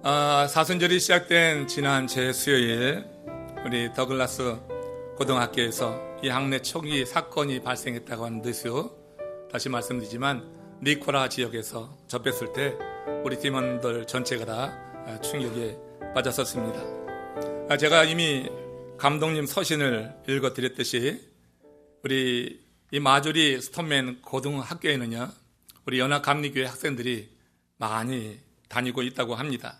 사순절이 시작된 지난 수요일 우리 더글라스 고등학교에서 이 학내 총기 사건이 발생했다고 하는 뉴스 다시 말씀드리지만 니코라 지역에서 접했을 때 우리 팀원들 전체가 다 충격에 빠졌었습니다. 제가 이미 감독님 서신을 읽어드렸듯이 우리 이 마조리 스톤맨 고등학교에는요 우리 연합감리교회 학생들이 많이 다니고 있다고 합니다.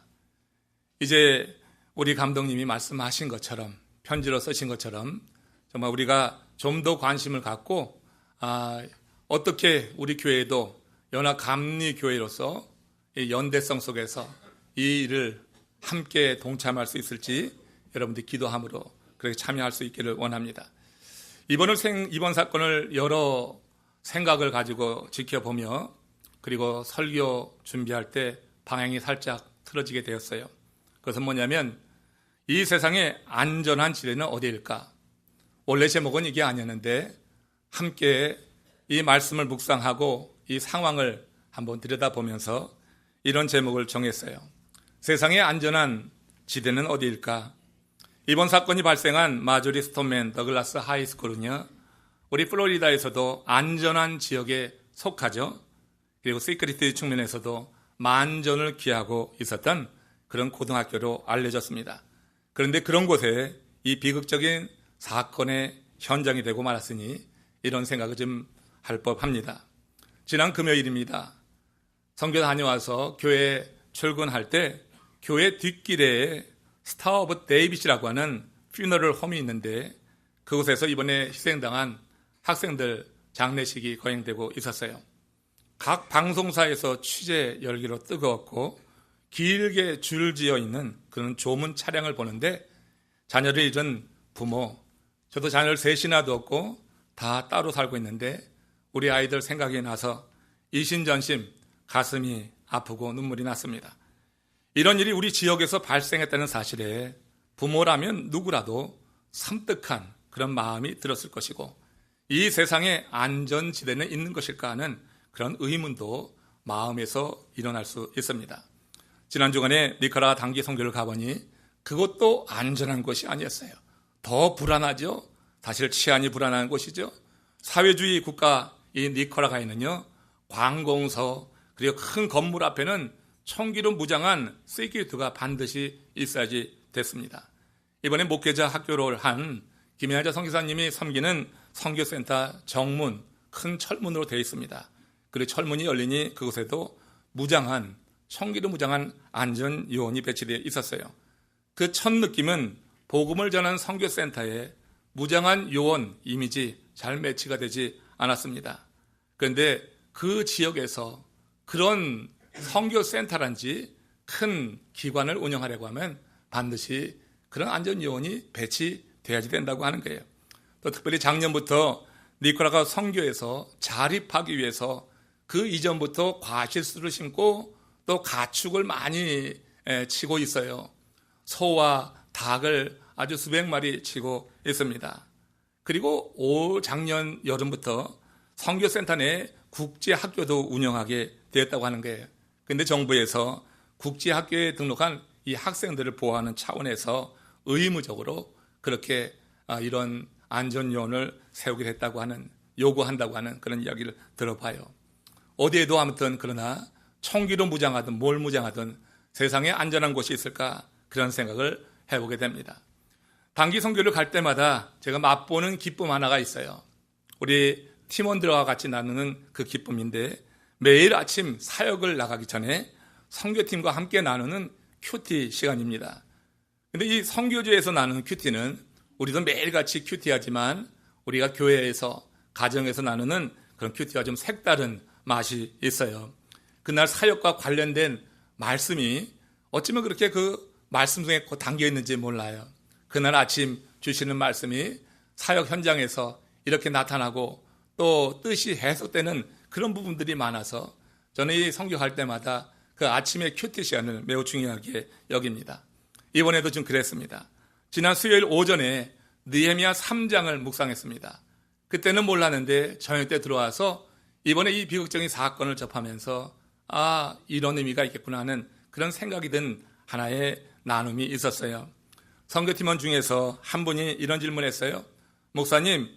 이제 우리 감독님이 말씀하신 것처럼 편지로 쓰신 것처럼 정말 우리가 좀 더 관심을 갖고 어떻게 우리 교회도 연합감리교회로서 이 연대성 속에서 이 일을 함께 동참할 수 있을지 여러분들이 기도함으로 그렇게 참여할 수 있기를 원합니다. 이번 사건을 여러 생각을 가지고 지켜보며 그리고 설교 준비할 때 방향이 살짝 틀어지게 되었어요. 그것은 뭐냐면 이 세상의 안전한 지대는 어디일까? 원래 제목은 이게 아니었는데 함께 이 말씀을 묵상하고 이 상황을 한번 들여다보면서 이런 제목을 정했어요. 세상의 안전한 지대는 어디일까? 이번 사건이 발생한 마조리 스톤맨 더글라스 하이스쿨은요 우리 플로리다에서도 안전한 지역에 속하죠. 그리고 시크릿 측면에서도 만전을 기하고 있었던 그런 고등학교로 알려졌습니다. 그런데 그런 곳에 이 비극적인 사건의 현장이 되고 말았으니 이런 생각을 좀 할 법합니다. 지난 금요일입니다. 선교 다녀와서 교회에 출근할 때 교회 뒷길에 스타 오브 데이빗이라고 하는 퓨너럴 홈이 있는데 그곳에서 이번에 희생당한 학생들 장례식이 거행되고 있었어요. 각 방송사에서 취재 열기로 뜨거웠고 길게 줄지어 있는 그런 조문 차량을 보는데 자녀를 잃은 부모, 저도 자녀를 셋이나 두었고 다 따로 살고 있는데 우리 아이들 생각이 나서 이신전심 가슴이 아프고 눈물이 났습니다. 이런 일이 우리 지역에서 발생했다는 사실에 부모라면 누구라도 섬뜩한 그런 마음이 들었을 것이고 이 세상에 안전지대는 있는 것일까 하는 그런 의문도 마음에서 일어날 수 있습니다. 지난 주간에 니카라 단기 선교를 가보니 그것도 안전한 곳이 아니었어요. 더 불안하죠. 사실 치안이 불안한 곳이죠. 사회주의 국가 이 니카라과에는요 관공서 그리고 큰 건물 앞에는 총기로 무장한 시큐리티가 반드시 있어야지 됐습니다. 이번에 목회자 학교를 한 김혜자 선교사님이 섬기는 선교센터 정문 큰 철문으로 되어 있습니다. 그리고 철문이 열리니 그곳에도 무장한 총기로 무장한 안전 요원이 배치되어 있었어요. 그 첫 느낌은 복음을 전하는 선교센터에 무장한 요원 이미지 잘 매치가 되지 않았습니다. 그런데 그 지역에서 그런 선교센터란지 큰 기관을 운영하려고 하면 반드시 그런 안전 요원이 배치돼야지 된다고 하는 거예요. 또 특별히 작년부터 니카라과 선교에서 자립하기 위해서 그 이전부터 과실수를 심고 또 가축을 많이 치고 있어요. 소와 닭을 아주 수백 마리 치고 있습니다. 그리고 작년 여름부터 선교센터 내 국제학교도 운영하게 되었다고 하는 거예요. 그런데 정부에서 국제학교에 등록한 이 학생들을 보호하는 차원에서 의무적으로 그렇게 이런 안전요원을 세우기로 했다고 하는 요구한다고 하는 그런 이야기를 들어봐요. 어디에도 아무튼 그러나 총기로 무장하든 뭘 무장하든 세상에 안전한 곳이 있을까 그런 생각을 해보게 됩니다. 단기 선교를 갈 때마다 제가 맛보는 기쁨 하나가 있어요. 우리 팀원들과 같이 나누는 그 기쁨인데 매일 아침 사역을 나가기 전에 선교팀과 함께 나누는 큐티 시간입니다. 그런데 이 선교지에서 나누는 큐티는 우리도 매일같이 큐티하지만 우리가 교회에서 가정에서 나누는 그런 큐티와 좀 색다른 맛이 있어요. 그날 사역과 관련된 말씀이 어쩌면 그렇게 그 말씀 중에 담겨 있는지 몰라요. 그날 아침 주시는 말씀이 사역 현장에서 이렇게 나타나고 또 뜻이 해석되는 그런 부분들이 많아서 저는 이 선교할 때마다 그 아침의 큐티 시간을 매우 중요하게 여깁니다. 이번에도 좀 그랬습니다. 지난 수요일 오전에 느헤미야 3장을 묵상했습니다. 그때는 몰랐는데 저녁 때 들어와서 이번에 이 비극적인 사건을 접하면서 이런 의미가 있겠구나 하는 그런 생각이 든 하나의 나눔이 있었어요. 선교팀원 중에서 한 분이 이런 질문을 했어요. 목사님,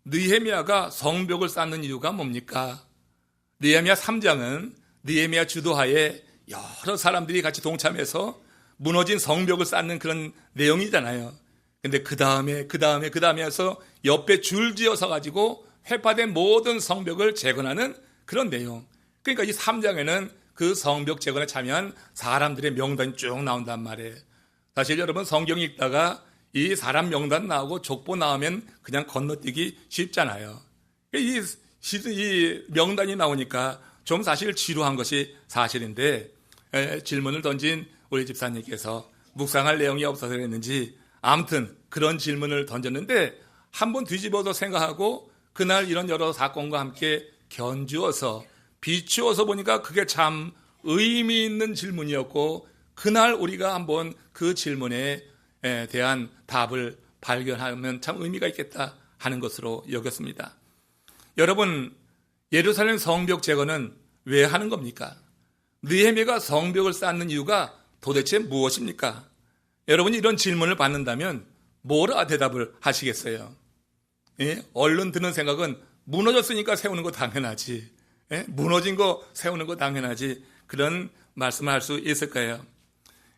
느헤미야가 성벽을 쌓는 이유가 뭡니까? 느헤미야 3장은 느헤미야 주도하에 여러 사람들이 같이 동참해서 무너진 성벽을 쌓는 그런 내용이잖아요. 근데 그 다음에 해서 옆에 줄지어서 가지고 회파된 모든 성벽을 재건하는 그런 내용. 그러니까 이 3장에는 그 성벽 재건에 참여한 사람들의 명단이 쭉 나온단 말이에요. 사실 여러분 성경 읽다가 이 사람 명단 나오고 족보 나오면 그냥 건너뛰기 쉽잖아요. 이 명단이 나오니까 좀 사실 지루한 것이 사실인데, 질문을 던진 우리 집사님께서 묵상할 내용이 없어서 그랬는지 아무튼 그런 질문을 던졌는데 한번 뒤집어서 생각하고 그날 이런 여러 사건과 함께 견주어서 비추어서 보니까 그게 참 의미 있는 질문이었고, 그날 우리가 한번 그 질문에 대한 답을 발견하면 참 의미가 있겠다 하는 것으로 여겼습니다. 여러분, 예루살렘 성벽 재건은 왜 하는 겁니까? 느헤미야가 성벽을 쌓는 이유가 도대체 무엇입니까? 여러분이 이런 질문을 받는다면 뭐라 대답을 하시겠어요? 얼른 드는 생각은 무너졌으니까 세우는 거 당연하지. 무너진 거 세우는 거 당연하지. 그런 말씀을 할 수 있을 거예요.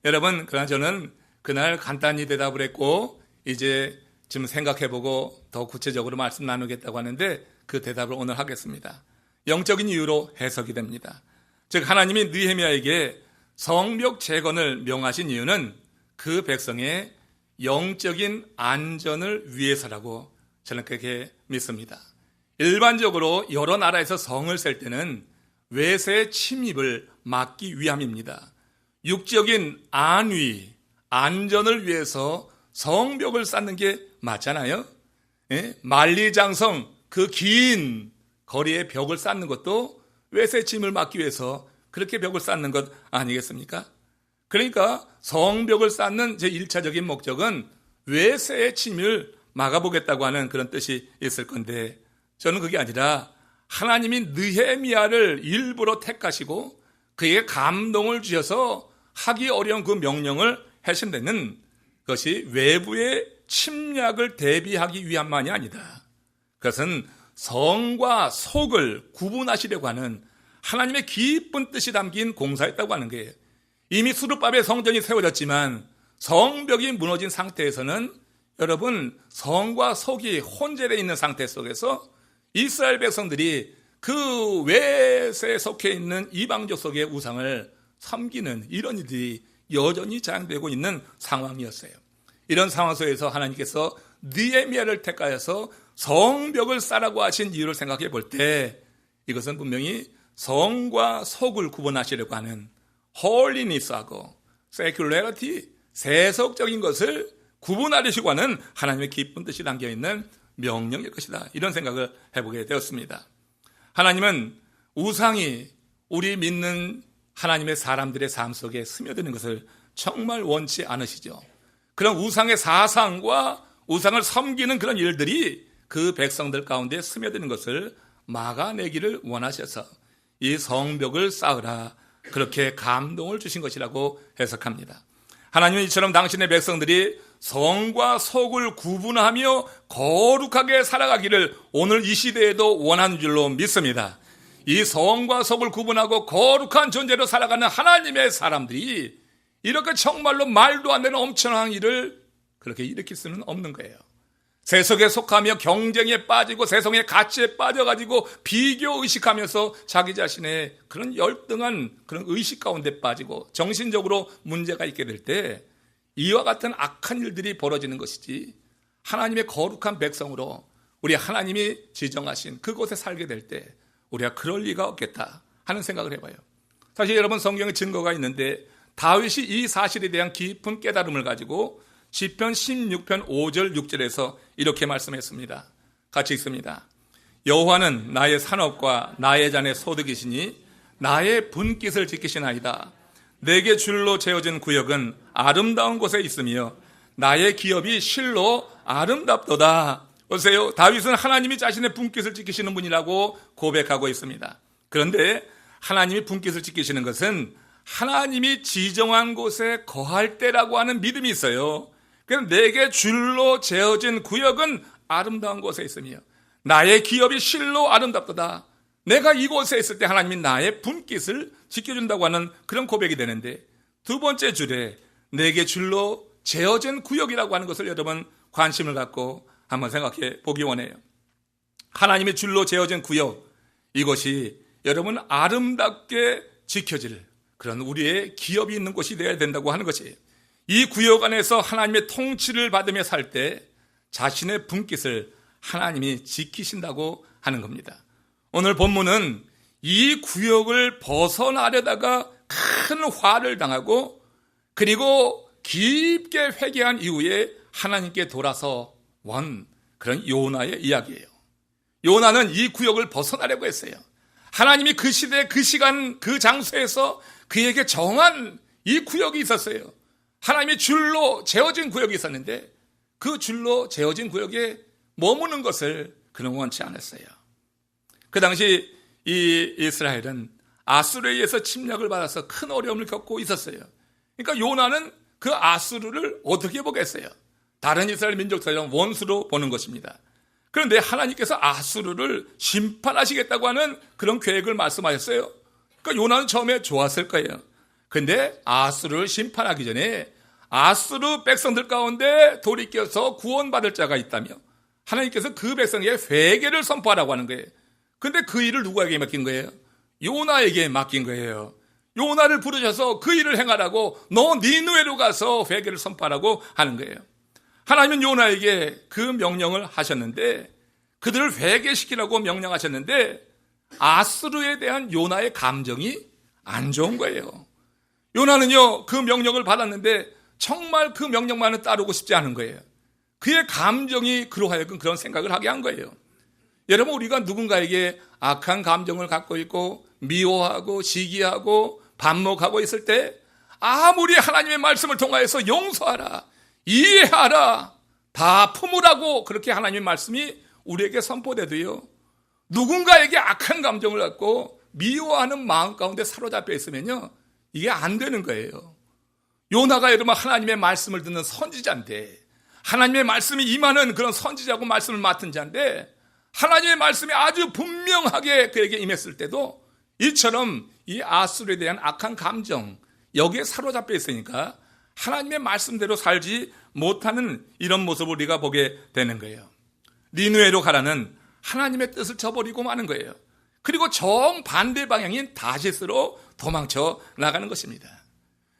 여러분, 그러나 저는 그날 간단히 대답을 했고 이제 지금 생각해보고 더 구체적으로 말씀 나누겠다고 하는데 그 대답을 오늘 하겠습니다. 영적인 이유로 해석이 됩니다. 즉 하나님이 느헤미야에게 성벽 재건을 명하신 이유는 그 백성의 영적인 안전을 위해서라고 저는 그렇게 믿습니다. 일반적으로 여러 나라에서 성을 셀 때는 외세 침입을 막기 위함입니다. 육적인 안위, 안전을 위해서 성벽을 쌓는 게 맞잖아요. 만리장성 그 긴 거리에 벽을 쌓는 것도 외세 침입을 막기 위해서 그렇게 벽을 쌓는 것 아니겠습니까? 그러니까 성벽을 쌓는 제1차적인 목적은 외세의 침입을 막아보겠다고 하는 그런 뜻이 있을 건데, 저는 그게 아니라 하나님이 느헤미야를 일부러 택하시고 그에게 감동을 주셔서 하기 어려운 그 명령을 하신 데는 그것이 외부의 침략을 대비하기 위함만이 아니다. 그것은 성과 속을 구분하시려고 하는 하나님의 깊은 뜻이 담긴 공사였다고 하는 거예요. 이미 수르바벨 성전이 세워졌지만 성벽이 무너진 상태에서는 여러분 성과 속이 혼재되어 있는 상태 속에서 이스라엘 백성들이 그 외세에 속해 있는 이방족 속의 우상을 섬기는 이런 일들이 여전히 자행되고 있는 상황이었어요. 이런 상황 속에서 하나님께서 느헤미야를 택하여서 성벽을 쌓으라고 하신 이유를 생각해 볼 때 이것은 분명히 성과 속을 구분하시려고 하는 홀리니스하고 세큘러리티, 세속적인 것을 구분하려고 하는 하나님의 깊은 뜻이 담겨있는 명령일 것이다. 이런 생각을 해보게 되었습니다. 하나님은 우상이 우리 믿는 하나님의 사람들의 삶 속에 스며드는 것을 정말 원치 않으시죠. 그런 우상의 사상과 우상을 섬기는 그런 일들이 그 백성들 가운데 스며드는 것을 막아내기를 원하셔서 이 성벽을 쌓으라 그렇게 감동을 주신 것이라고 해석합니다. 하나님은 이처럼 당신의 백성들이 성과 속을 구분하며 거룩하게 살아가기를 오늘 이 시대에도 원하는 줄로 믿습니다. 이 성과 속을 구분하고 거룩한 존재로 살아가는 하나님의 사람들이 이렇게 정말로 말도 안 되는 엄청난 일을 그렇게 일으킬 수는 없는 거예요. 세속에 속하며 경쟁에 빠지고 세상의 가치에 빠져가지고 비교의식하면서 자기 자신의 그런 열등한 그런 의식 가운데 빠지고 정신적으로 문제가 있게 될 때 이와 같은 악한 일들이 벌어지는 것이지, 하나님의 거룩한 백성으로 우리 하나님이 지정하신 그곳에 살게 될 때 우리가 그럴 리가 없겠다 하는 생각을 해봐요. 사실 여러분 성경에 증거가 있는데 다윗이 이 사실에 대한 깊은 깨달음을 가지고 시편 16편 5절 6절에서 이렇게 말씀했습니다. 같이 읽습니다. 여호와는 나의 산업과 나의 잔의 소득이시니 나의 분깃을 지키시나이다. 내게 줄로 재어진 구역은 아름다운 곳에 있으며 나의 기업이 실로 아름답도다. 보세요. 다윗은 하나님이 자신의 분깃을 지키시는 분이라고 고백하고 있습니다. 그런데 하나님이 분깃을 지키시는 것은 하나님이 지정한 곳에 거할 때라고 하는 믿음이 있어요. 그럼 내게 줄로 재어진 구역은 아름다운 곳에 있으며 나의 기업이 실로 아름답도다. 내가 이곳에 있을 때 하나님이 나의 분깃을 지켜준다고 하는 그런 고백이 되는데, 두 번째 줄에 내게 줄로 재어진 구역이라고 하는 것을 여러분 관심을 갖고 한번 생각해 보기 원해요. 하나님의 줄로 재어진 구역, 이것이 여러분 아름답게 지켜질 그런 우리의 기업이 있는 곳이 되어야 된다고 하는 것이에요. 이 구역 안에서 하나님의 통치를 받으며 살 때 자신의 분깃을 하나님이 지키신다고 하는 겁니다. 오늘 본문은 이 구역을 벗어나려다가 큰 화를 당하고 그리고 깊게 회개한 이후에 하나님께 돌아서 온 그런 요나의 이야기예요. 요나는 이 구역을 벗어나려고 했어요. 하나님이 그 시대, 그 시간, 그 장소에서 그에게 정한 이 구역이 있었어요. 하나님의 줄로 재어진 구역이 있었는데 그 줄로 재어진 구역에 머무는 것을 그는 원치 않았어요. 그 당시 이 이스라엘은 아수르에 의해서 침략을 받아서 큰 어려움을 겪고 있었어요. 그러니까 요나는 그 아수르를 어떻게 보겠어요? 다른 이스라엘 민족처럼 원수로 보는 것입니다. 그런데 하나님께서 아수르를 심판하시겠다고 하는 그런 계획을 말씀하셨어요. 그러니까 요나는 처음에 좋았을 거예요. 그런데 아수르를 심판하기 전에 아수르 백성들 가운데 돌이켜서 구원받을 자가 있다며 하나님께서 그 백성에게 회개를 선포하라고 하는 거예요. 그런데 그 일을 누구에게 맡긴 거예요? 요나에게 맡긴 거예요. 요나를 부르셔서 그 일을 행하라고, 너 니느웨로 가서 회개를 선포하라고 하는 거예요. 하나님은 요나에게 그 명령을 하셨는데, 그들을 회개시키라고 명령하셨는데 아수르에 대한 요나의 감정이 안 좋은 거예요. 요나는요, 그 명령을 받았는데 정말 그 명령만은 따르고 싶지 않은 거예요. 그의 감정이 그로 하여금 그런 생각을 하게 한 거예요. 여러분, 우리가 누군가에게 악한 감정을 갖고 있고 미워하고 시기하고 반목하고 있을 때 아무리 하나님의 말씀을 통하여서 용서하라, 이해하라, 다 품으라고 그렇게 하나님의 말씀이 우리에게 선포돼도요, 누군가에게 악한 감정을 갖고 미워하는 마음 가운데 사로잡혀 있으면요, 이게 안 되는 거예요. 요나가 여러분 하나님의 말씀을 듣는 선지자인데, 하나님의 말씀이 임하는 그런 선지자고 말씀을 맡은 자인데, 하나님의 말씀이 아주 분명하게 그에게 임했을 때도 이처럼 이 아수르에 대한 악한 감정, 여기에 사로잡혀 있으니까 하나님의 말씀대로 살지 못하는 이런 모습을 우리가 보게 되는 거예요. 니느웨로 가라는 하나님의 뜻을 저버리고 마는 거예요. 그리고 정반대 방향인 다시스로 도망쳐 나가는 것입니다.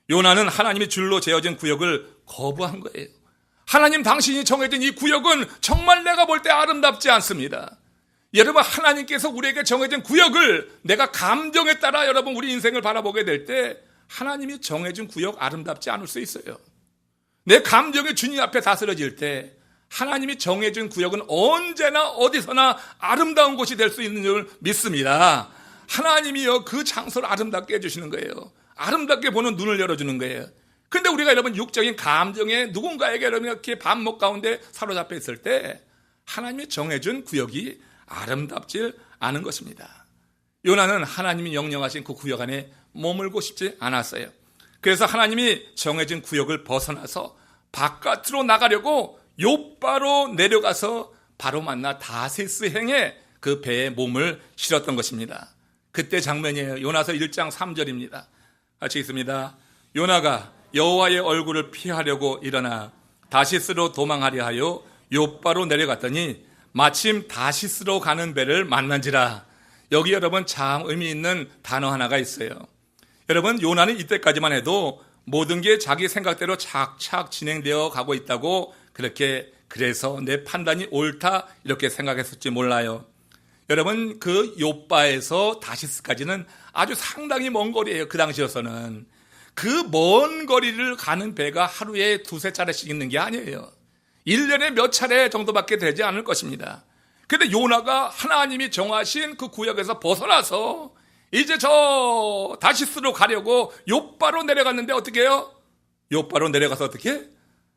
요나는 하나님의 줄로 재어진 구역을 거부한 거예요. 하나님, 당신이 정해진 이 구역은 정말 내가 볼 때 아름답지 않습니다. 여러분, 하나님께서 우리에게 정해진 구역을 내가 감정에 따라 여러분 우리 인생을 바라보게 될 때 하나님이 정해진 구역 아름답지 않을 수 있어요. 내 감정이 주님 앞에 다스려질 때 하나님이 정해진 구역은 언제나 어디서나 아름다운 곳이 될 수 있는 줄 믿습니다. 하나님이요, 그 장소를 아름답게 해주시는 거예요. 아름답게 보는 눈을 열어주는 거예요. 근데 우리가 여러분 육적인 감정에 누군가에게 여러분 이렇게 반목 가운데 사로잡혀 있을 때 하나님이 정해준 구역이 아름답지 않은 것입니다. 요나는 하나님이 명령하신 그 구역 안에 머물고 싶지 않았어요. 그래서 하나님이 정해진 구역을 벗어나서 바깥으로 나가려고 욥바로 내려가서 바로 만나 다세스행에 그 배에 몸을 실었던 것입니다. 그때 장면이에요. 요나서 1장 3절입니다. 같이 읽습니다. 요나가 여호와의 얼굴을 피하려고 일어나 다시스로 도망하려 하여 욥바로 내려갔더니 마침 다시스로 가는 배를 만난지라. 여기 여러분 참 의미 있는 단어 하나가 있어요. 여러분, 요나는 이때까지만 해도 모든 게 자기 생각대로 착착 진행되어 가고 있다고, 그래서 내 판단이 옳다 이렇게 생각했을지 몰라요. 여러분, 그 욥바에서 다시스까지는 아주 상당히 먼 거리예요. 그 당시로서는. 그 먼 거리를 가는 배가 하루에 두세 차례씩 있는 게 아니에요. 1년에 몇 차례 정도밖에 되지 않을 것입니다. 그런데 요나가 하나님이 정하신 그 구역에서 벗어나서 이제 저 다시스로 가려고 욥바로 내려갔는데 어떻게 해요? 욥바로 내려가서 어떻게?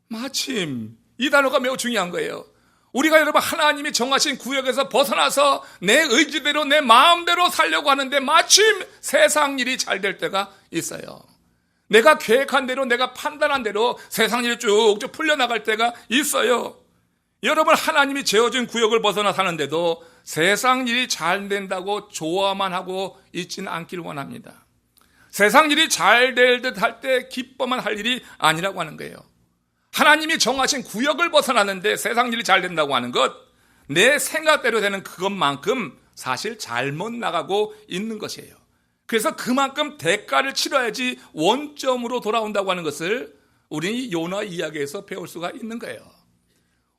마침 이 단어가 매우 중요한 거예요. 우리가 여러분 하나님이 정하신 구역에서 벗어나서 내 의지대로 내 마음대로 살려고 하는데 마침 세상 일이 잘 될 때가 있어요. 내가 계획한 대로 내가 판단한 대로 세상 일이 쭉쭉 풀려나갈 때가 있어요. 여러분 하나님이 재어준 구역을 벗어나 사는데도 세상 일이 잘 된다고 좋아만 하고 있지는 않길 원합니다. 세상 일이 잘 될 듯 할 때 기뻐만 할 일이 아니라고 하는 거예요. 하나님이 정하신 구역을 벗어나는데 세상 일이 잘 된다고 하는 것, 내 생각대로 되는 그것만큼 사실 잘못 나가고 있는 것이에요. 그래서 그만큼 대가를 치러야지 원점으로 돌아온다고 하는 것을 우리 요나 이야기에서 배울 수가 있는 거예요.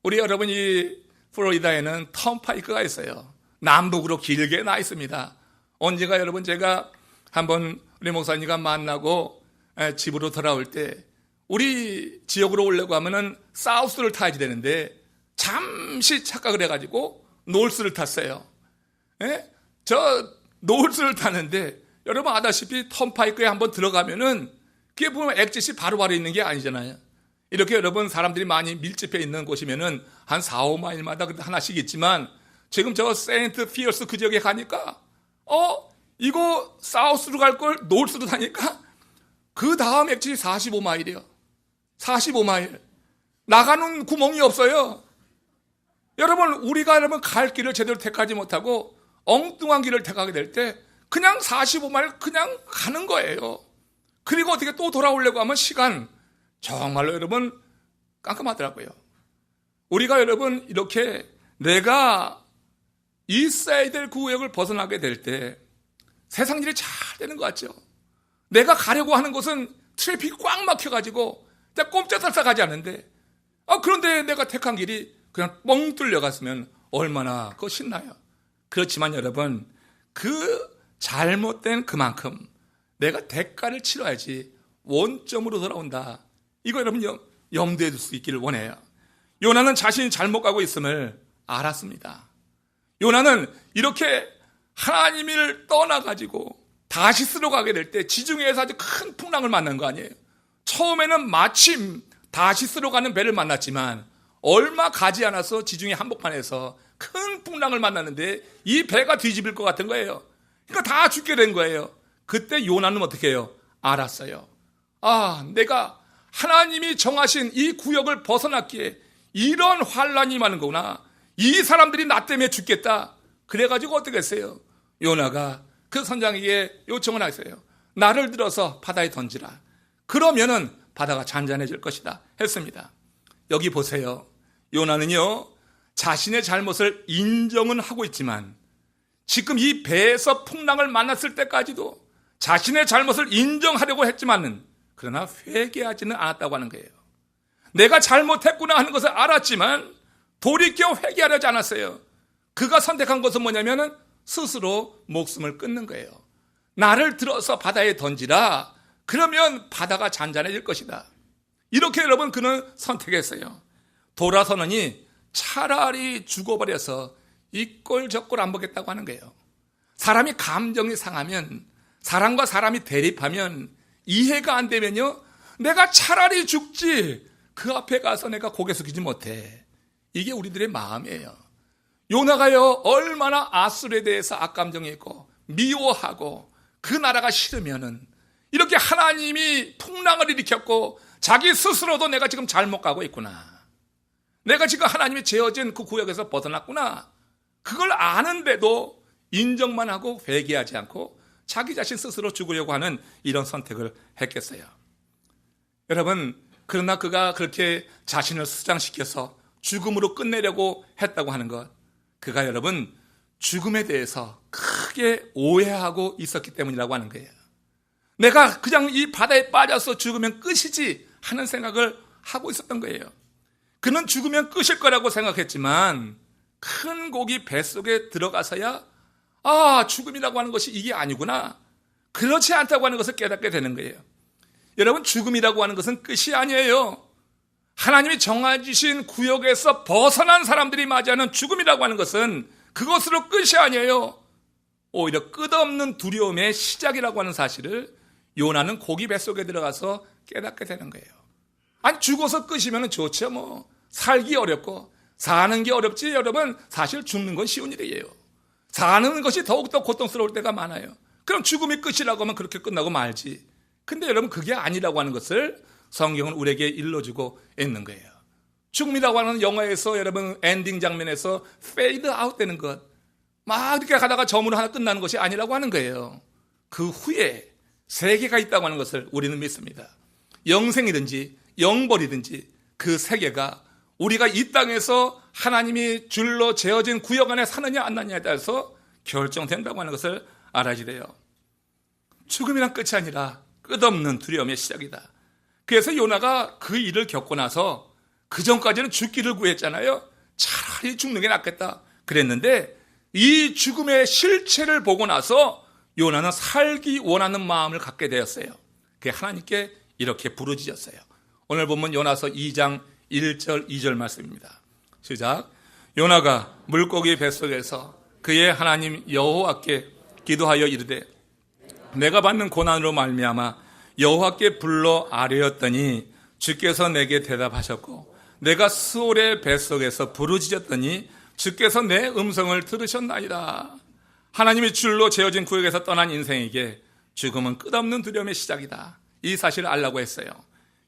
우리 여러분이 플로리다에는 턴파이크가 있어요. 남북으로 길게 나 있습니다. 언젠가 여러분 제가 한번 우리 목사님과 만나고 집으로 돌아올 때 우리 지역으로 오려고 하면은 사우스를 타야지 되는데 잠시 착각을 해가지고 노스를 탔어요. 저 노스를 타는데 여러분 아다시피 턴파이크에 한번 들어가면은 그게 보면 엑짓이 바로바로 있는 게 아니잖아요. 이렇게 여러분 사람들이 많이 밀집해 있는 곳이면은 한 4, 5마일마다 하나씩 있지만 지금 저 세인트 피어스 그 지역에 가니까 이거 사우스로 갈 걸 노스로 타니까 그 다음 엑짓이 45마일이에요. 45마일. 나가는 구멍이 없어요. 여러분 우리가 갈 길을 제대로 택하지 못하고 엉뚱한 길을 택하게 될 때 그냥 45마일 그냥 가는 거예요. 그리고 어떻게 또 돌아오려고 하면 시간 정말로 여러분 깜깜하더라고요. 우리가 여러분 이렇게 내가 있어야 될 구역을 벗어나게 될 때 세상 일이 잘 되는 것 같죠. 내가 가려고 하는 곳은 트래픽이 꽉 막혀가지고 내가 꼼짝달싹 가지 않는데 그런데 내가 택한 길이 그냥 뻥 뚫려갔으면 얼마나 그거 신나요. 그렇지만 여러분 그 잘못된 그만큼 내가 대가를 치러야지 원점으로 돌아온다. 이거 여러분 염두에 둘 수 있기를 원해요. 요나는 자신이 잘못 가고 있음을 알았습니다. 요나는 이렇게 하나님을 떠나가지고 다시스로 가게 될 때 지중해에서 아주 큰 풍랑을 만난 거 아니에요. 처음에는 마침 다시스로 가는 배를 만났지만 얼마 가지 않아서 지중해 한복판에서 큰 풍랑을 만났는데 이 배가 뒤집을 것 같은 거예요. 그러니까 다 죽게 된 거예요. 그때 요나는 어떻게 해요? 알았어요. 내가 하나님이 정하신 이 구역을 벗어났기에 이런 환란이 많은 거구나. 이 사람들이 나 때문에 죽겠다. 그래가지고 어떻게 했어요? 요나가 그 선장에게 요청을 했어요. 나를 들어서 바다에 던지라. 그러면은 바다가 잔잔해질 것이다 했습니다. 여기 보세요. 요나는요 자신의 잘못을 인정은 하고 있지만 지금 이 배에서 풍랑을 만났을 때까지도 자신의 잘못을 인정하려고 했지만은 그러나 회개하지는 않았다고 하는 거예요. 내가 잘못했구나 하는 것을 알았지만 돌이켜 회개하려지 않았어요. 그가 선택한 것은 뭐냐면은 스스로 목숨을 끊는 거예요. 나를 들어서 바다에 던지라. 그러면 바다가 잔잔해질 것이다. 이렇게 여러분 그는 선택했어요. 돌아서느니 차라리 죽어버려서 이 꼴 저 꼴 안 보겠다고 하는 거예요. 사람이 감정이 상하면, 사람과 사람이 대립하면, 이해가 안 되면요 내가 차라리 죽지 그 앞에 가서 내가 고개 숙이지 못해. 이게 우리들의 마음이에요. 요나가요 얼마나 아술에 대해서 악감정이 있고 미워하고 그 나라가 싫으면은 이렇게 하나님이 풍랑을 일으켰고 자기 스스로도 내가 지금 잘못 가고 있구나. 내가 지금 하나님이 재어진 그 구역에서 벗어났구나. 그걸 아는데도 인정만 하고 회개하지 않고 자기 자신 스스로 죽으려고 하는 이런 선택을 했겠어요. 여러분, 그러나 그가 그렇게 자신을 수장시켜서 죽음으로 끝내려고 했다고 하는 것, 그가 여러분 죽음에 대해서 크게 오해하고 있었기 때문이라고 하는 거예요. 내가 그냥 이 바다에 빠져서 죽으면 끝이지 하는 생각을 하고 있었던 거예요. 그는 죽으면 끝일 거라고 생각했지만 큰 고기 뱃속에 들어가서야 죽음이라고 하는 것이 이게 아니구나, 그렇지 않다고 하는 것을 깨닫게 되는 거예요. 여러분, 죽음이라고 하는 것은 끝이 아니에요. 하나님이 정해주신 구역에서 벗어난 사람들이 맞이하는 죽음이라고 하는 것은 그것으로 끝이 아니에요. 오히려 끝없는 두려움의 시작이라고 하는 사실을 요나는 고기 뱃속에 들어가서 깨닫게 되는 거예요. 아니, 죽어서 끝이면 좋죠. 살기 어렵고 사는 게 어렵지 여러분, 사실 죽는 건 쉬운 일이에요. 사는 것이 더욱더 고통스러울 때가 많아요. 그럼 죽음이 끝이라고 하면 그렇게 끝나고 말지. 근데 여러분 그게 아니라고 하는 것을 성경은 우리에게 일러주고 있는 거예요. 죽음이라고 하는 영화에서 여러분 엔딩 장면에서 페이드 아웃 되는 것, 막 이렇게 가다가 점으로 하나 끝나는 것이 아니라고 하는 거예요. 그 후에 세계가 있다고 하는 것을 우리는 믿습니다. 영생이든지 영벌이든지 그 세계가 우리가 이 땅에서 하나님이 줄로 재어진 구역 안에 사느냐 안 사느냐에 따라서 결정된다고 하는 것을 알아야 돼요. 죽음이란 끝이 아니라 끝없는 두려움의 시작이다. 그래서 요나가 그 일을 겪고 나서 그 전까지는 죽기를 구했잖아요. 차라리 죽는 게 낫겠다 그랬는데 이 죽음의 실체를 보고 나서 요나는 살기 원하는 마음을 갖게 되었어요. 그게 하나님께 이렇게 부르짖었어요. 오늘 보면 요나서 2장 1절 2절 말씀입니다. 시작. 요나가 물고기 뱃속에서 그의 하나님 여호와께 기도하여 이르되 내가 받는 고난으로 말미암아 여호와께 불러 아뢰었더니 주께서 내게 대답하셨고 내가 스올의 뱃속에서 부르짖었더니 주께서 내 음성을 들으셨나이다. 하나님이 줄로 재어진 구역에서 떠난 인생에게 죽음은 끝없는 두려움의 시작이다. 이 사실을 알라고 했어요.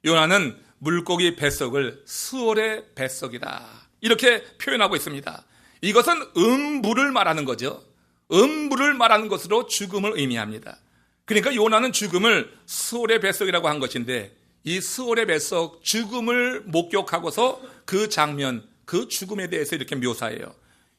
요나는 물고기 뱃속을 스올의 뱃속이다 이렇게 표현하고 있습니다. 이것은 음부를 말하는 거죠. 음부를 말하는 것으로 죽음을 의미합니다. 그러니까 요나는 죽음을 스올의 뱃속이라고 한 것인데 이 스올의 뱃속 죽음을 목격하고서 그 장면, 그 죽음에 대해서 이렇게 묘사해요.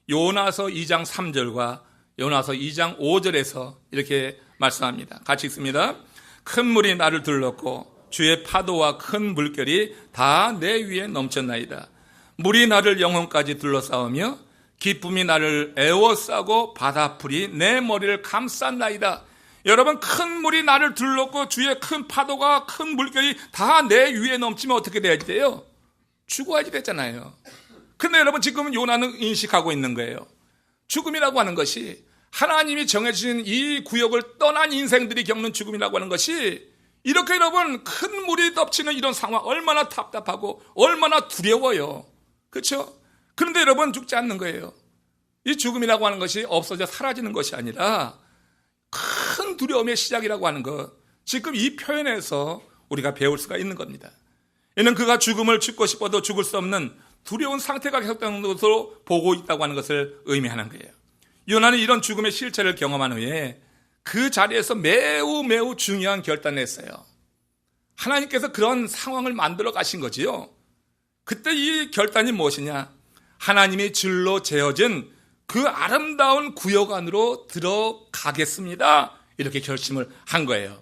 요나서 2장 3절과 요나서 2장 5절에서 이렇게 말씀합니다. 같이 읽습니다. 큰 물이 나를 둘렀고 주의 파도와 큰 물결이 다 내 위에 넘쳤나이다. 물이 나를 영혼까지 둘러싸우며 기쁨이 나를 에워싸고 바다풀이 내 머리를 감쌌나이다. 여러분 큰 물이 나를 둘렀고 주의 큰 파도가 큰 물결이 다 내 위에 넘치면 어떻게 돼야지 돼요? 죽어야지 됐잖아요. 근데 여러분 지금 요나는 인식하고 있는 거예요. 죽음이라고 하는 것이 하나님이 정해주신 이 구역을 떠난 인생들이 겪는 죽음이라고 하는 것이 이렇게 여러분 큰 물이 덮치는 이런 상황 얼마나 답답하고 얼마나 두려워요. 그렇죠? 그런데 여러분 죽지 않는 거예요. 이 죽음이라고 하는 것이 없어져 사라지는 것이 아니라 큰 두려움의 시작이라고 하는 것, 지금 이 표현에서 우리가 배울 수가 있는 겁니다. 이는 그가 죽음을 죽고 싶어도 죽을 수 없는 두려운 상태가 계속되는 것으로 보고 있다고 하는 것을 의미하는 거예요. 요나는 이런 죽음의 실체를 경험한 후에 그 자리에서 매우 중요한 결단을 했어요. 하나님께서 그런 상황을 만들어 가신 거지요. 그때 이 결단이 무엇이냐? 하나님이 줄로 재어진 그 아름다운 구역 안으로 들어가겠습니다. 이렇게 결심을 한 거예요.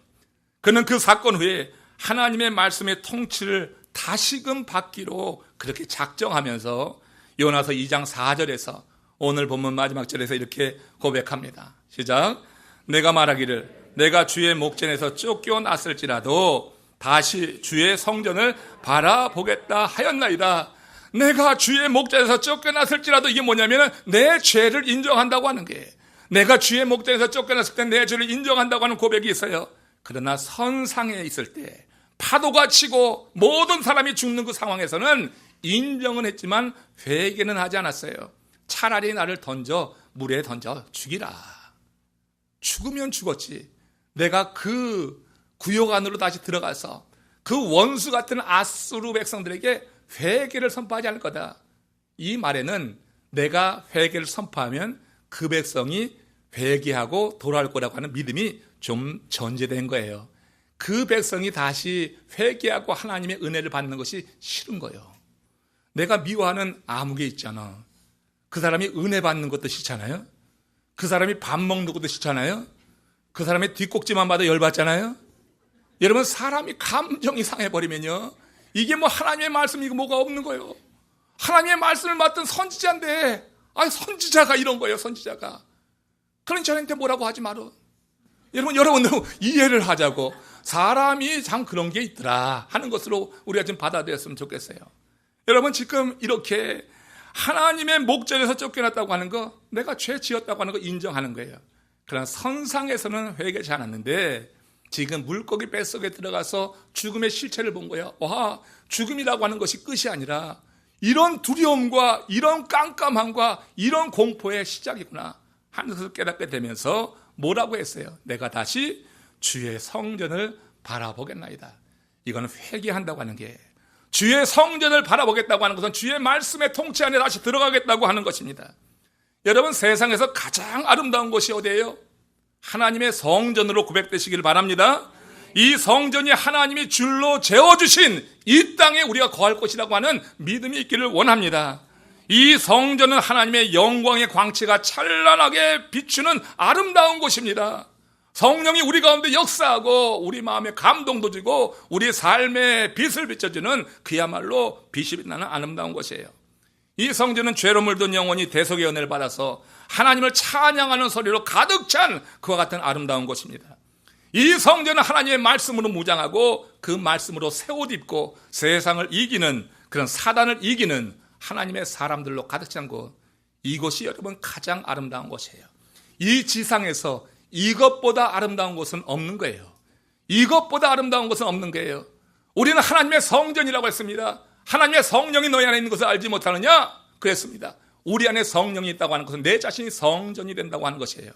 그는 그 사건 후에 하나님의 말씀의 통치를 다시금 받기로 그렇게 작정하면서 요나서 2장 4절에서 오늘 본문 마지막 절에서 이렇게 고백합니다. 시작. 내가 말하기를 내가 주의 목전에서 쫓겨났을지라도 다시 주의 성전을 바라보겠다 하였나이다. 내가 주의 목전에서 쫓겨났을지라도 이게 뭐냐면 내 죄를 인정한다고 하는 게, 내가 주의 목전에서 쫓겨났을 때 내 죄를 인정한다고 하는 고백이 있어요. 그러나 선상에 있을 때 파도가 치고 모든 사람이 죽는 그 상황에서는 인정은 했지만 회개는 하지 않았어요. 차라리 나를 물에 던져 죽이라. 죽으면 죽었지. 내가 그 구역 안으로 다시 들어가서 그 원수 같은 아수르 백성들에게 회개를 선포하지 않을 거다. 이 말에는 내가 회개를 선포하면 그 백성이 회개하고 돌아올 거라고 하는 믿음이 좀 전제된 거예요. 그 백성이 다시 회개하고 하나님의 은혜를 받는 것이 싫은 거예요. 내가 미워하는 아무개 있잖아. 그 사람이 은혜 받는 것도 싫잖아요. 그 사람이 밥 먹는 것도 싫잖아요. 그 사람의 뒷꼭지만 봐도 열받잖아요. 여러분 사람이 감정이 상해버리면요, 이게 뭐 하나님의 말씀이고 뭐가 없는 거예요. 하나님의 말씀을 맡은 선지자인데, 선지자가 이런 거예요. 선지자가. 그런 저한테 뭐라고 하지 마라. 여러분들 이해를 하자고. 사람이 참 그런 게 있더라 하는 것으로 우리가 좀 받아들였으면 좋겠어요. 여러분 지금 이렇게 하나님의 목전에서 쫓겨났다고 하는 거, 내가 죄 지었다고 하는 거 인정하는 거예요. 그러나 선상에서는 회개하지 않았는데 지금 물고기 뱃속에 들어가서 죽음의 실체를 본 거예요. 와, 죽음이라고 하는 것이 끝이 아니라 이런 두려움과 이런 깜깜함과 이런 공포의 시작이구나 하는 것을 깨닫게 되면서 뭐라고 했어요? 내가 다시 주의 성전을 바라보겠나이다. 이거는 회개한다고 하는 게, 주의 성전을 바라보겠다고 하는 것은 주의 말씀의 통치 안에 다시 들어가겠다고 하는 것입니다. 여러분, 세상에서 가장 아름다운 곳이 어디예요? 하나님의 성전으로 고백되시길 바랍니다. 이 성전이 하나님이 줄로 재어주신 이 땅에 우리가 거할 것이라고 하는 믿음이 있기를 원합니다. 이 성전은 하나님의 영광의 광채가 찬란하게 비추는 아름다운 곳입니다. 성령이 우리 가운데 역사하고 우리 마음에 감동도 주고 우리 삶에 빛을 비춰주는 그야말로 빛이 빛나는 아름다운 곳이에요. 이 성전은 죄로 물든 영혼이 대속의 은혜를 받아서 하나님을 찬양하는 소리로 가득 찬 그와 같은 아름다운 곳입니다. 이 성전은 하나님의 말씀으로 무장하고 그 말씀으로 새 옷 입고 세상을 이기는, 그런 사단을 이기는 하나님의 사람들로 가득 찬 곳, 이곳이 여러분 가장 아름다운 곳이에요. 이 지상에서 이것보다 아름다운 곳은 없는 거예요. 이것보다 아름다운 곳은 없는 거예요. 우리는 하나님의 성전이라고 했습니다. 하나님의 성령이 너희 안에 있는 것을 알지 못하느냐? 그랬습니다. 우리 안에 성령이 있다고 하는 것은 내 자신이 성전이 된다고 하는 것이에요.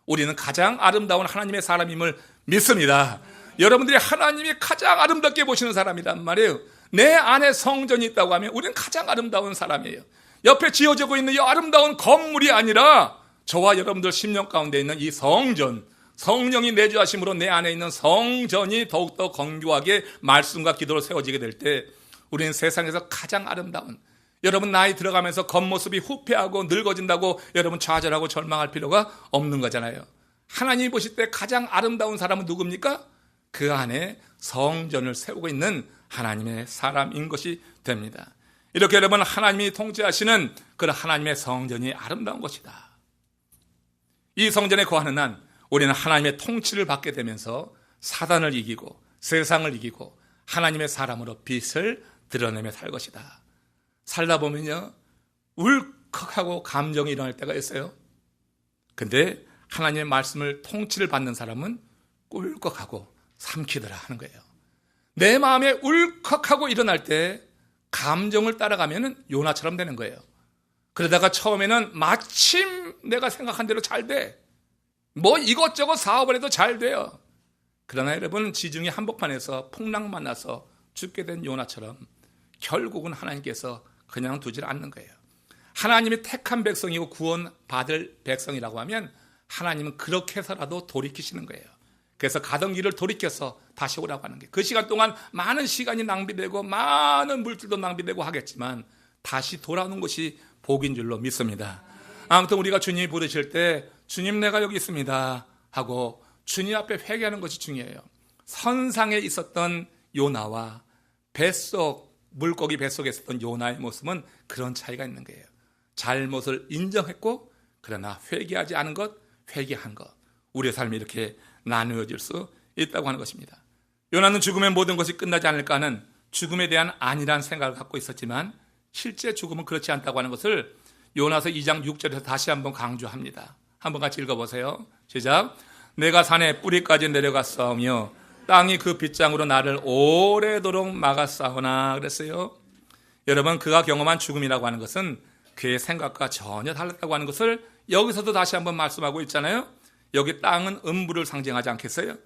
우리는 가장 아름다운 하나님의 사람임을 믿습니다. 여러분들이 하나님이 가장 아름답게 보시는 사람이란 말이에요. 내 안에 성전이 있다고 하면 우리는 가장 아름다운 사람이에요. 옆에 지어지고 있는 이 아름다운 건물이 아니라 저와 여러분들 심령 가운데 있는 이 성전, 성령이 내주하심으로 내 안에 있는 성전이 더욱더 건조하게 말씀과 기도로 세워지게 될 때 우리는 세상에서 가장 아름다운, 여러분 나이 들어가면서 겉모습이 후패하고 늙어진다고 여러분 좌절하고 절망할 필요가 없는 거잖아요. 하나님이 보실 때 가장 아름다운 사람은 누굽니까? 그 안에 성전을 세우고 있는 하나님의 사람인 것이 됩니다. 이렇게 여러분 하나님이 통치하시는 그런 하나님의 성전이 아름다운 것이다. 이 성전에 거하는 한 우리는 하나님의 통치를 받게 되면서 사단을 이기고 세상을 이기고 하나님의 사람으로 빛을 드러내며 살 것이다. 살다 보면요, 울컥하고 감정이 일어날 때가 있어요. 근데 하나님의 말씀을 통치를 받는 사람은 꿀꺽하고 삼키더라 하는 거예요. 내 마음에 울컥하고 일어날 때 감정을 따라가면 요나처럼 되는 거예요. 그러다가 처음에는 마침 내가 생각한 대로 잘 돼. 뭐 이것저것 사업을 해도 잘 돼요. 그러나 여러분, 지중해 한복판에서 풍랑 만나서 죽게 된 요나처럼 결국은 하나님께서 그냥 두질 않는 거예요. 하나님이 택한 백성이고 구원받을 백성이라고 하면 하나님은 그렇게 해서라도 돌이키시는 거예요. 그래서 가던 길을 돌이켜서 다시 오라고 하는 게, 그 시간 동안 많은 시간이 낭비되고 많은 물질도 낭비되고 하겠지만 다시 돌아오는 것이 복인 줄로 믿습니다. 아무튼 우리가 주님이 부르실 때 주님 내가 여기 있습니다 하고 주님 앞에 회개하는 것이 중요해요. 선상에 있었던 요나와 물고기 뱃속에 있었던 요나의 모습은 그런 차이가 있는 거예요. 잘못을 인정했고 그러나 회개하지 않은 것, 회개한 것, 우리의 삶이 이렇게 나누어질 수 있다고 하는 것입니다. 요나는 죽으면 모든 것이 끝나지 않을까 하는 죽음에 대한 안일한 생각을 갖고 있었지만 실제 죽음은 그렇지 않다고 하는 것을 요나서 2장 6절에서 다시 한번 강조합니다. 한번 같이 읽어보세요. 시작. 내가 산의 뿌리까지 내려갔사오며 땅이 그 빗장으로 나를 오래도록 막았사오나 그랬어요. 여러분, 그가 경험한 죽음이라고 하는 것은 그의 생각과 전혀 달랐다고 하는 것을 여기서도 다시 한번 말씀하고 있잖아요. 여기 땅은 음부를 상징하지 않겠어요?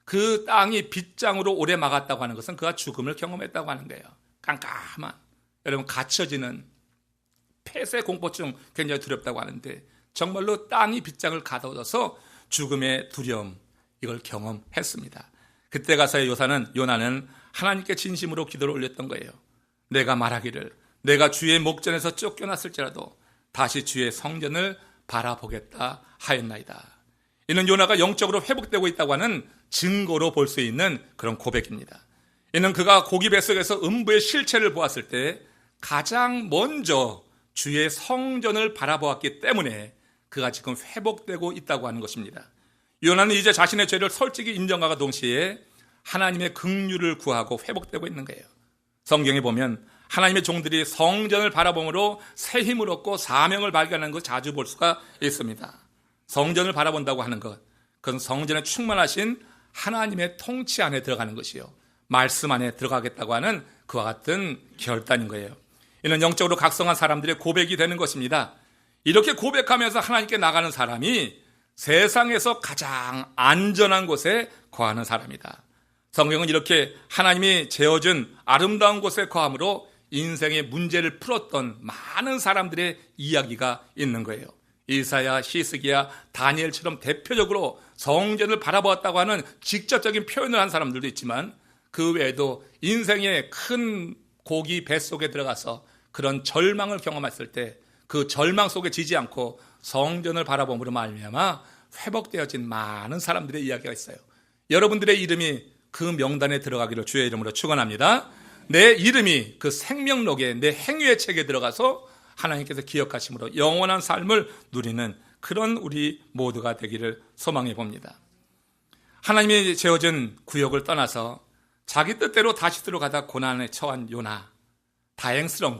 그 땅이 빗장으로 오래 막았다고 하는 것은 그가 죽음을 경험했다고 하는 거예요. 깜깜한, 여러분 갇혀지는 폐쇄 공포증 굉장히 두렵다고 하는데 정말로 땅이 빗장을 가둬서 죽음의 두려움, 이걸 경험했습니다. 그때 가서의 요나는 하나님께 진심으로 기도를 올렸던 거예요. 내가 말하기를 내가 주의 목전에서 쫓겨났을지라도 다시 주의 성전을 바라보겠다 하였나이다. 이는 요나가 영적으로 회복되고 있다고 하는 증거로 볼 수 있는 그런 고백입니다. 이는 그가 고기 뱃속에서 음부의 실체를 보았을 때 가장 먼저 주의 성전을 바라보았기 때문에 그가 지금 회복되고 있다고 하는 것입니다. 요나는 이제 자신의 죄를 솔직히 인정하고 동시에 하나님의 긍휼을 구하고 회복되고 있는 거예요. 성경에 보면 하나님의 종들이 성전을 바라봄으로 새 힘을 얻고 사명을 발견하는 것 자주 볼 수가 있습니다. 성전을 바라본다고 하는 것, 그건 성전에 충만하신 하나님의 통치 안에 들어가는 것이요, 말씀 안에 들어가겠다고 하는 그와 같은 결단인 거예요. 이는 영적으로 각성한 사람들의 고백이 되는 것입니다. 이렇게 고백하면서 하나님께 나가는 사람이 세상에서 가장 안전한 곳에 거하는 사람이다. 성경은 이렇게 하나님이 재어준 아름다운 곳에 거함으로 인생의 문제를 풀었던 많은 사람들의 이야기가 있는 거예요. 이사야, 히스기야, 다니엘처럼 대표적으로 성전을 바라보았다고 하는 직접적인 표현을 한 사람들도 있지만 그 외에도 인생의 큰 고기 뱃속에 들어가서 그런 절망을 경험했을 때 그 절망 속에 지지 않고 성전을 바라봄으로 말미암아 회복되어진 많은 사람들의 이야기가 있어요. 여러분들의 이름이 그 명단에 들어가기를 주의 이름으로 축원합니다. 내 이름이 그 생명록에 내 행위의 책에 들어가서 하나님께서 기억하심으로 영원한 삶을 누리는 그런 우리 모두가 되기를 소망해 봅니다. 하나님이 재어준 구역을 떠나서 자기 뜻대로 다시 들어가다 고난에 처한 요나, 다행스러운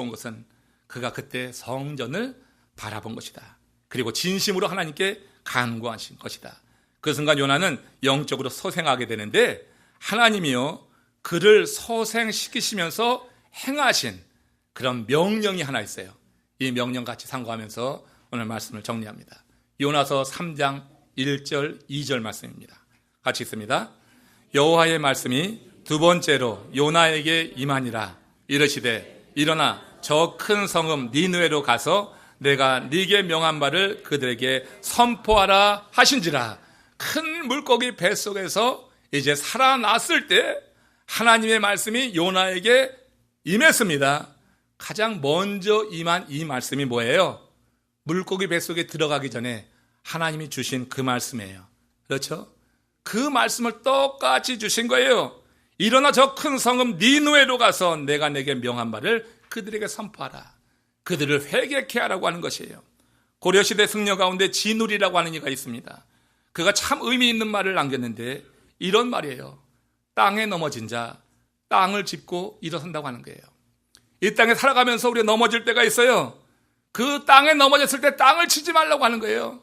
것은 그가 그때 성전을 바라본 것이다. 그리고 진심으로 하나님께 간구하신 것이다. 그 순간 요나는 영적으로 소생하게 되는데 하나님이요 그를 소생시키시면서 행하신 그런 명령이 하나 있어요. 이 명령 같이 상고하면서 오늘 말씀을 정리합니다. 요나서 3장 1절 2절 말씀입니다. 같이 읽습니다. 여호와의 말씀이 두 번째로 요나에게 임하니라. 이르시되 일어나 저 큰 성읍 니느웨로 가서 내가 네게 명한 바를 그들에게 선포하라 하신지라. 큰 물고기 뱃속에서 이제 살아났을 때 하나님의 말씀이 요나에게 임했습니다. 가장 먼저 임한 이 말씀이 뭐예요? 물고기 뱃속에 들어가기 전에 하나님이 주신 그 말씀이에요. 그렇죠? 그 말씀을 똑같이 주신 거예요. 일어나 저 큰 성읍 니느웨로 가서 내가 내게 명한 바를 그들에게 선포하라. 그들을 회개케 하라고 하는 것이에요. 고려시대 승려 가운데 진울이라고 하는 이가 있습니다. 그가 참 의미 있는 말을 남겼는데 이런 말이에요. 땅에 넘어진 자 땅을 짚고 일어선다고 하는 거예요. 이 땅에 살아가면서 우리가 넘어질 때가 있어요. 그 땅에 넘어졌을 때 땅을 치지 말라고 하는 거예요.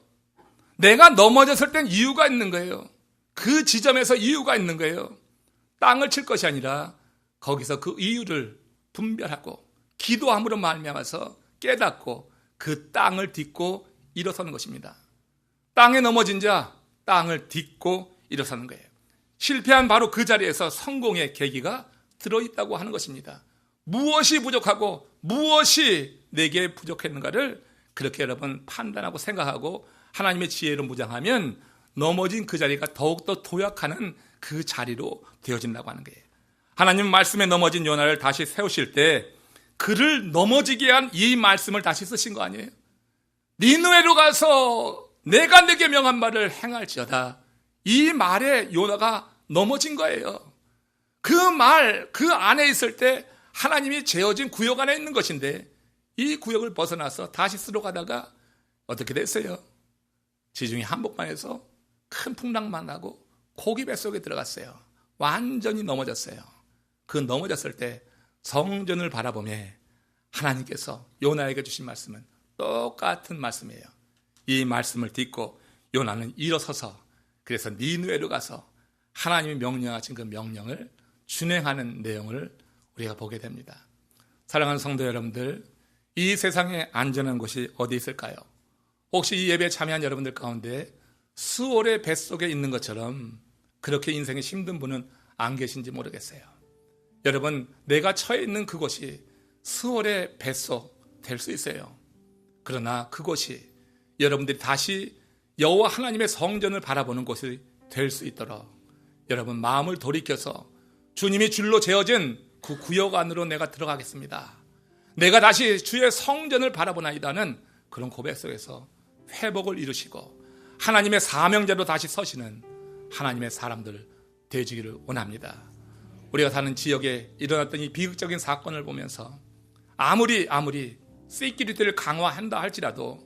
내가 넘어졌을 땐 이유가 있는 거예요. 그 지점에서 이유가 있는 거예요. 땅을 칠 것이 아니라 거기서 그 이유를 분별하고 기도함으로 말미암아서 깨닫고 그 땅을 딛고 일어서는 것입니다. 땅에 넘어진 자 땅을 딛고 일어서는 거예요. 실패한 바로 그 자리에서 성공의 계기가 들어있다고 하는 것입니다. 무엇이 부족하고 무엇이 내게 부족했는가를 그렇게 여러분 판단하고 생각하고 하나님의 지혜로 무장하면 넘어진 그 자리가 더욱더 도약하는 그 자리로 되어진다고 하는 거예요. 하나님 말씀에 넘어진 요나를 다시 세우실 때 그를 넘어지게 한 이 말씀을 다시 쓰신 거 아니에요? 니느웨로 가서 내가 네게 명한 말을 행할지어다. 이 말에 요나가 넘어진 거예요. 그 말, 그 안에 있을 때 하나님이 재어진 구역 안에 있는 것인데 이 구역을 벗어나서 다시 쓰러 가다가 어떻게 됐어요? 지중해 한복판에서 큰 풍랑만 나고 고기 뱃속에 들어갔어요. 완전히 넘어졌어요. 그 넘어졌을 때 성전을 바라보며 하나님께서 요나에게 주신 말씀은 똑같은 말씀이에요. 이 말씀을 딛고 요나는 일어서서 그래서 니느웨로 가서 하나님이 명령하신 그 명령을 준행하는 내용을 우리가 보게 됩니다. 사랑하는 성도 여러분들, 이 세상에 안전한 곳이 어디 있을까요? 혹시 이 예배에 참여한 여러분들 가운데 수월의 뱃속에 있는 것처럼 그렇게 인생이 힘든 분은 안 계신지 모르겠어요. 여러분, 내가 처해 있는 그곳이 수월의 뱃속 될 수 있어요. 그러나 그곳이 여러분들이 다시 여호와 하나님의 성전을 바라보는 곳이 될 수 있도록 여러분 마음을 돌이켜서 주님이 줄로 재어진 그 구역 안으로 내가 들어가겠습니다. 내가 다시 주의 성전을 바라보나이다는 그런 고백 속에서 회복을 이루시고 하나님의 사명자로 다시 서시는 하나님의 사람들 되시기를 원합니다. 우리가 사는 지역에 일어났던 이 비극적인 사건을 보면서 아무리 시큐리티를 강화한다 할지라도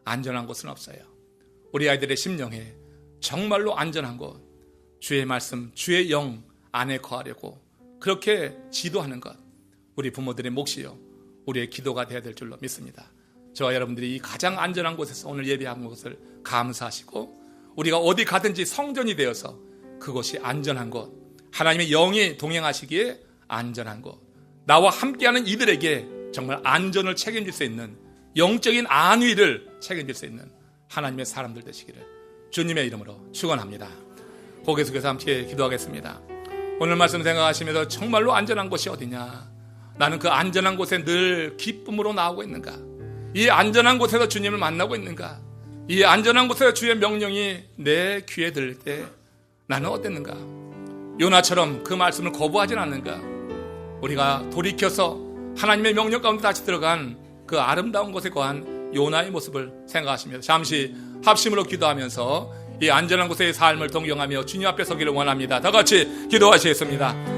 안전한 곳은 없어요. 우리 아이들의 심령에 정말로 안전한 곳, 주의 말씀, 주의 영 안에 거하려고 그렇게 지도하는 것, 우리 부모들의 몫이요 우리의 기도가 되어야 될 줄로 믿습니다. 저와 여러분들이 이 가장 안전한 곳에서 오늘 예배한 것을 감사하시고 우리가 어디 가든지 성전이 되어서 그곳이 안전한 곳, 하나님의 영이 동행하시기에 안전한 곳, 나와 함께하는 이들에게 정말 안전을 책임질 수 있는, 영적인 안위를 책임질 수 있는 하나님의 사람들 되시기를 주님의 이름으로 축원합니다. 고개 숙여서 함께 기도하겠습니다. 오늘 말씀 생각하시면서 정말로 안전한 곳이 어디냐? 나는 그 안전한 곳에 늘 기쁨으로 나오고 있는가? 이 안전한 곳에서 주님을 만나고 있는가? 이 안전한 곳에서 주의 명령이 내 귀에 들릴 때 나는 어땠는가? 요나처럼 그 말씀을 거부하진 않는가? 우리가 돌이켜서 하나님의 명령 가운데 다시 들어간 그 아름다운 곳에 거한 요나의 모습을 생각하시면서 잠시 합심으로 기도하면서 이 안전한 곳의 삶을 동경하며 주님 앞에 서기를 원합니다. 다 같이 기도하시겠습니다.